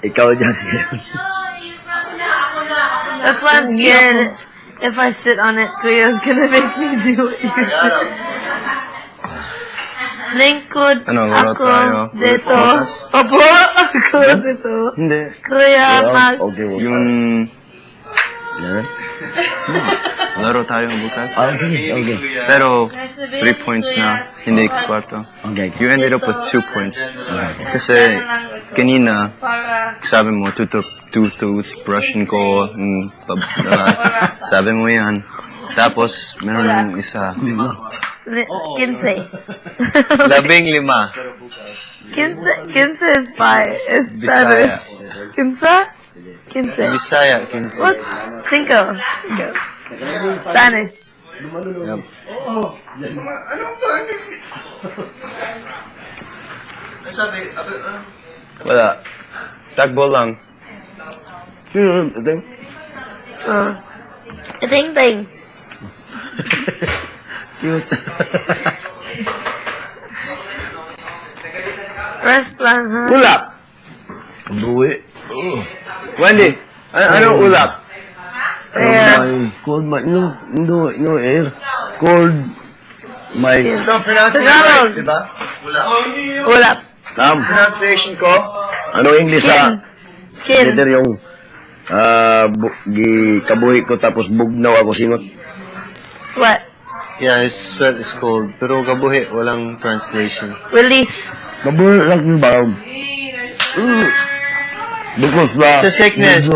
Ikaw dyan. That's why I'm scared. If I sit on it, Kuya's gonna make me do it. Lingkod Ano, wala ako tayo. dito. Bukas? Opo, ako dito. Hindi. Kuya, mag... Okay, Yung Yan. laro tayo bukas. Sige, okay. Pero 3 points na, hindi kwarto. Okay. You ended up with 2 points. Kasi kanina, Para... sabi mo, toothbrushing ko, sabi mo yan. Tapos, meron ng isa. 15. 15. 15 is fine. It's Bisaya. Spanish. 15? Bisaya, 15. What's cinco? Spanish. Yep. Wala. Takbo lang. Ting. Cute. Rest lang, ha? Ulap! Buwi. Wendy, anong ulap? Air. Cold my no air. Cold my Tagalog. Diba? Ulap. Pronunciation ko? ano English sa Skin. leader yung kabuhi ko tapos bugnaw ako singot. Sweat. Yeah, his sweat is cold. Pero kabuhi, walang translation. Release. Kabuhi lang yung bawag. Because the It's a sickness.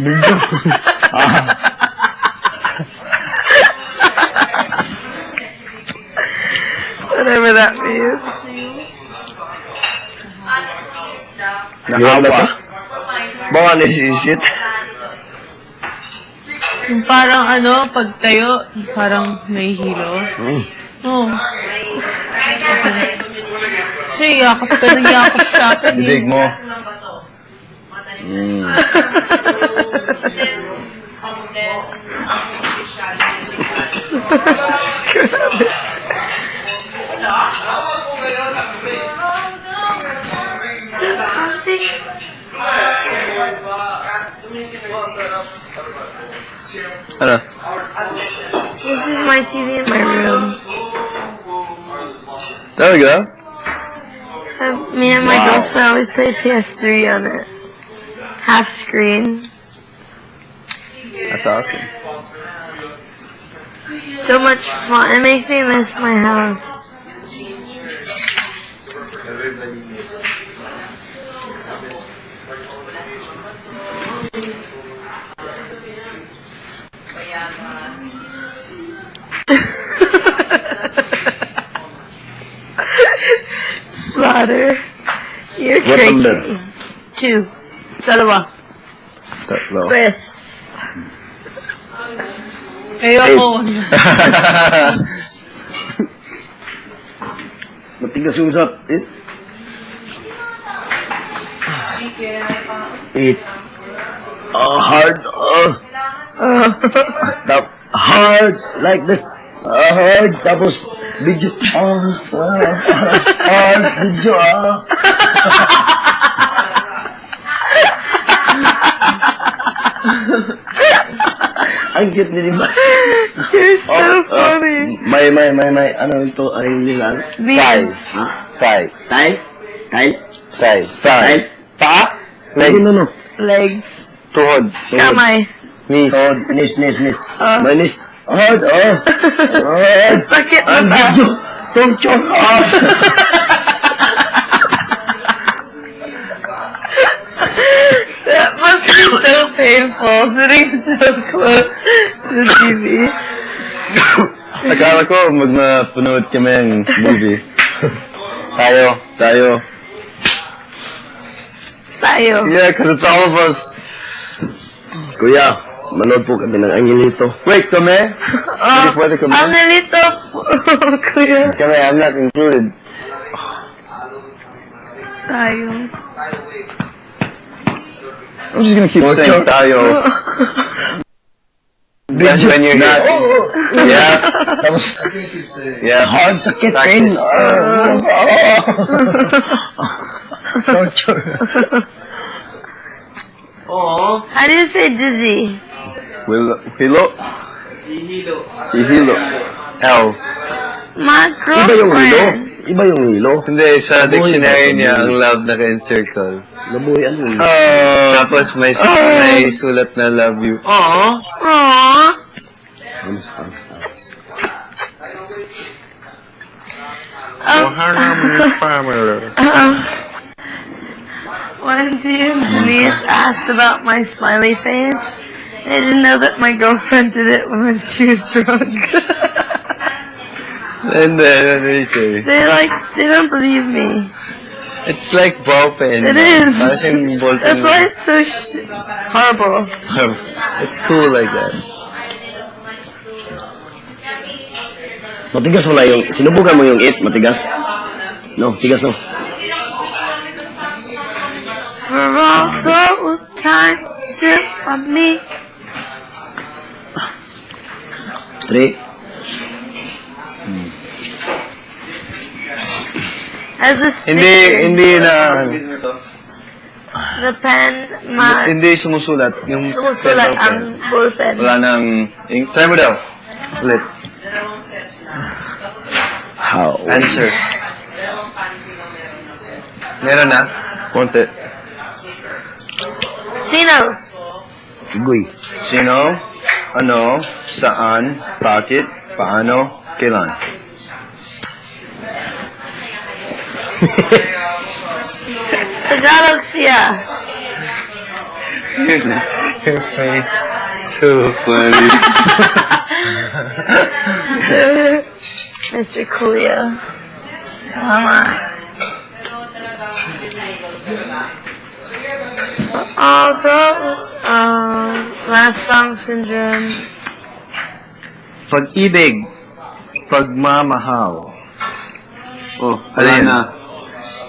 Bidyo. Whatever that means. Nakawa. Baka nasisit. Yung parang pag tayo, parang may hilo. Oh. Kasi yakap ka ng yakap sa akin. Bibig mo. Ano? This is my TV in my room. Talaga? Me and my girlfriend always play PS3 on it. Half screen. That's awesome. So much fun. It makes me miss my house. Slaughter. You're What crazy. number? 2. Dalawa. Tatlo. Chris. Ayoko. Matigas yung usap. Eat. Hard. Hard. Like this. Hard. Tapos, video. Hard. Video. Ang cute ni Diba? You're so funny. May. Ano ito? Ay, nilang? Beans. Thigh. Pa? Legs. No. Legs. Tuhod. Kamay. Knees. Nis. May nis. Hard. Sakit Ang na ba? video. Tungchong. That must be so painful, sitting so close to the TV. Akala ko magmapanood kami ng movie. Tayo. Yeah, because it's all of us. Kuya, manood po kami ng Angelito. Wait, kami? Hindi pwede kami? Ang nalito po, kuya. Kami, I'm not included. Tayo. I'm just gonna keep saying tayo. When you're here. Yeah. Tapos, Yeah. hard sakit, Practice. Torture. Oo. How do you say dizzy? Hilo? Ihilo. L. My Iba yung hilo. girlfriend. Iba yung hilo. Hindi, sa Labuhi dictionary ba? niya, ang love naka-encircle. Labuhi, ano yun? Tapos may sulat na love you. Aww. Wendy and Denise asked about my smiley face. They didn't know that my girlfriend did it when she was drunk. And then, what do you say? They don't believe me. It's like ball pen. It is. Parang siyang ball pen. That's why it's so horrible. It's cool like that. Matigas mo na yung, sinubukan mo yung it, matigas. No, tigas no. For all those times still on me. 3. As a sticker, Hindi na, the pen, hindi sumusulat. Yung sumusulat pen. ang ballpen. Wala nang ink. Try mo daw. Ulit. How? Answer. Meron na? Konti. Sino? Guy. Sino? Ano? Saan? Bakit? Paano? Kailan? Tagalog siya. Your face so funny. Mr. Coolio. Salamat. All those, last song syndrome. Pag-ibig. Pagmamahal. Oh, Alin na?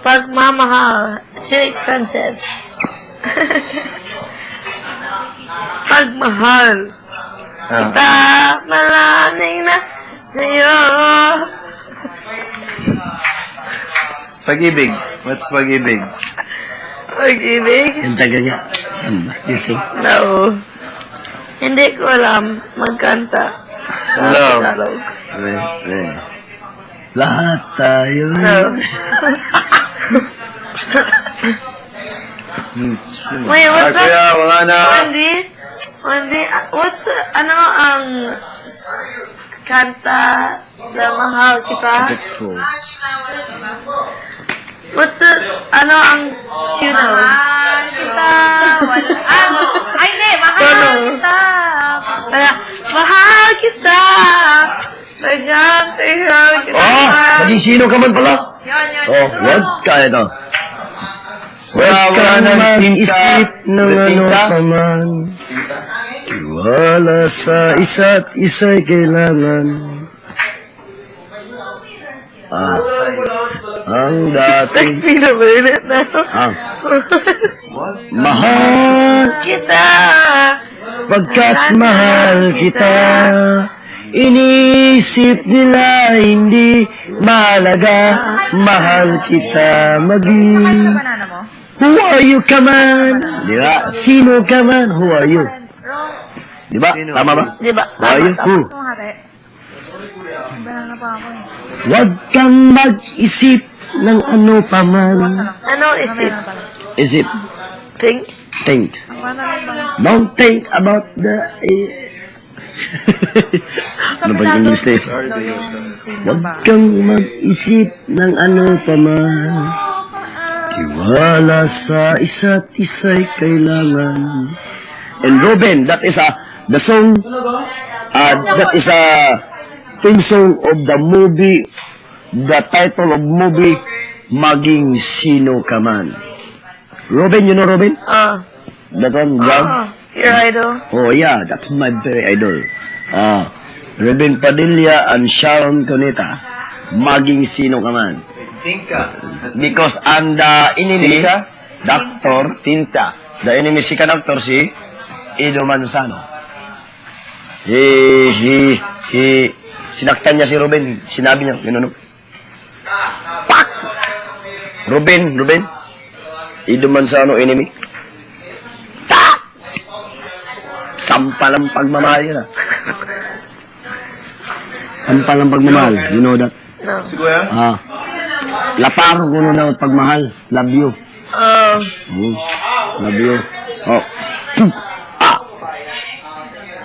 Pagmamahal. Too expensive. Pagmahal. Malaning na sa'yo. Pag-ibig. What's pag-ibig? Pag-ibig? Yung tagaga. You sing? No. Hindi ko alam magkanta sa Love. Tagalog. Lahat tayo. No. Wait, what's Kaya that? wala na. Wendy, what's the, kanta na mahal kita? What's the, ang tune? Mahal kita. Ay, hindi. Mahal kita. Mahal kita. Mahal kita. Maging sino ka man pala? Yun. Oh, wag ka ito. Wala Huwag kang nang mag-isip ng ano Tinta? pa man. Tiwala sa isa't isa'y kailangan. Ang dating Expect me to learn it now. mahal Kita. pagkat mahal kita. Inisip nila hindi mahalaga. Mahal kita maging. Banana mo? Who are you ka man? Di ba? Sino ka man? Who are you? Di ba? Sino? Tama ba? Di ba? Who are you? Who? Gusto mo hati? Banana pa ako eh. Huwag kang mag-isip ng ano pa man. Ano isip? Isip. Think? Think. Banana ba? Don't think about the... ano ba yung English na yun? Huwag kang mag-isip ng ano pa man. Tiwala sa isa't isa'y kailangan. And Robin, that is the song, that is a theme song of the movie, the title of movie, Maging Sino Ka Man. Robin, you know Robin? That one, Rob? Your idol. Oh yeah, that's my very idol. Robin Padilla and Sharon Cuneta. Maging Sino Ka Man. Tinka. Because I'm the enemy, Tinta? doctor, Tinta. The enemy si doctor si Edo Manzano. Sinaktan niya si Ruben. Sinabi niya, yun ano. Pak! Ruben, Iduman sa ano, enemy. Tak! Sampal ang pagmamahal yun, ah. Sampal ang pagmamahal. You know that? No. Ah. Laparo ko na pagmahal. Love you. Oh. Love you. Oh. Ah.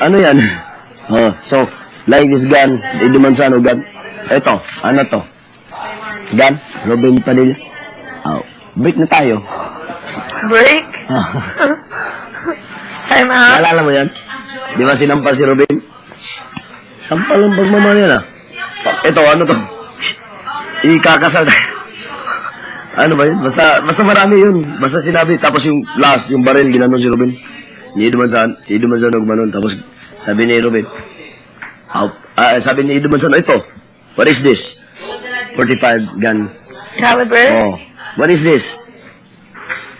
Ano yan? Oh, so, like this gun, iduman sa ano, gun. Ito, ano to? Gun, Robin Padilla. Oh, break na tayo. Break? Ah. Time out? Naalala mo yan? Di ba sinampal si Robin? Sampal ang pagmamahal yan, ah. Ito, ano to? Ikakasal tayo. Ano ba yun? Basta marami yun. Basta sinabi, tapos yung last, yung baril, ginanon si Robin. Si Ido Manzano gumanon. Tapos sabi ni Robin, sabi ni Ido Manzano, ito, what is this? 45 gun. Caliber? Oh, what is this?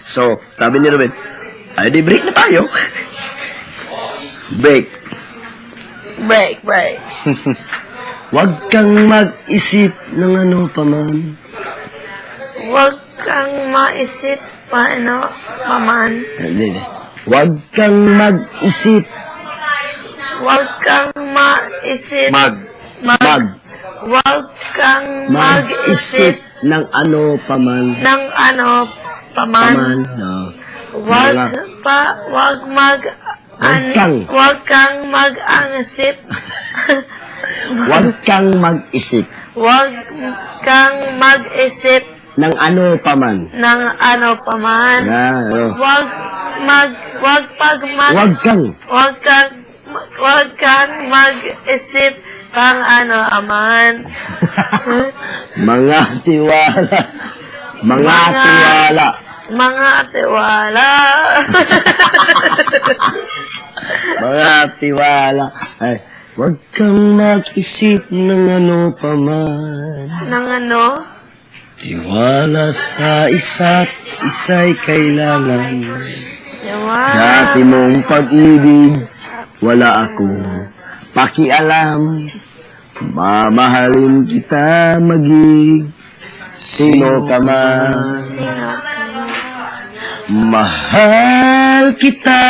So, sabi ni Robin, ay di break na tayo. Break. Break. Huwag kang mag-isip ng ano pa man. Huwag kang maisip paano paman. Hindi. Huwag kang mag-isip. Huwag kang maisip. Huwag kang Mag-isip mag-isip ng ano pa man. ng ano paman. No. Huwag kang mag-angisip. Huwag kang mag-isip Huwag kang mag-isip ng ano pa man. ng ano paman. Huwag kang mag-isip pang ano aman. Mga tiwala. Mga tiwala. Mga tiwala. Ay, huwag kang mag-isip ng ano pa man. Nang ano? Tiwala sa isa't isa'y kailangan. Yawa. Dati mong pag-ibig, wala akong pakialam. Mamahalin kita magig. Sino ka man? Sino ka? Mahal kita,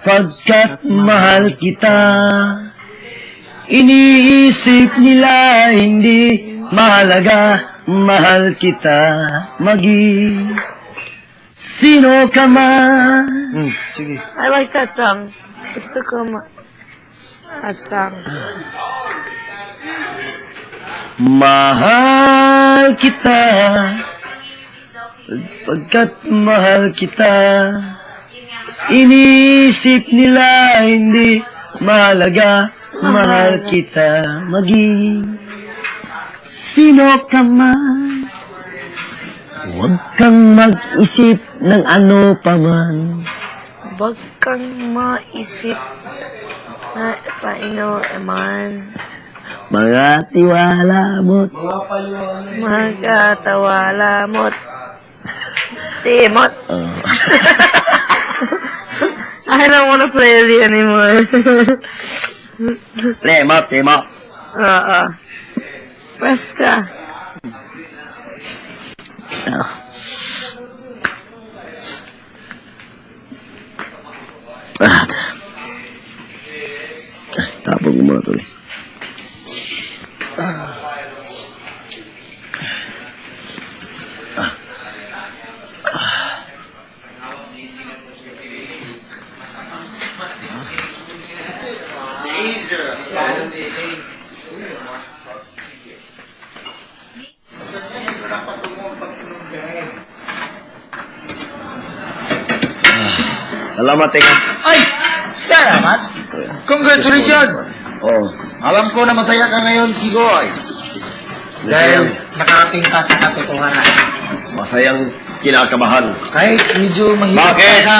pagkat mahal kita. Iniisip nila hindi mahalaga, mahal kita maging. Sino ka man? Sige. I like that song. Gusto ko that song. Mahal kita, pagkat mahal kita. Iniisip nila hindi mahalaga, mahal kita maging. Sino ka man? Huwag kang mag-isip ng ano pa man. Huwag kang maisip na paano eman. Mga tiwala mo't Magkatawala mo't Timot. I don't want to play it anymore. Lemot. Press ka. Tapong ko muna ito eh. Salamat, Teka. Ay! Salamat! Congratulations! Oh, Alam ko na masaya ka ngayon, Kigoy. Dahil nakarating ka sa katotohanan. masayang kinakabahan. Kahit medyo mahirap Bakit? ka sa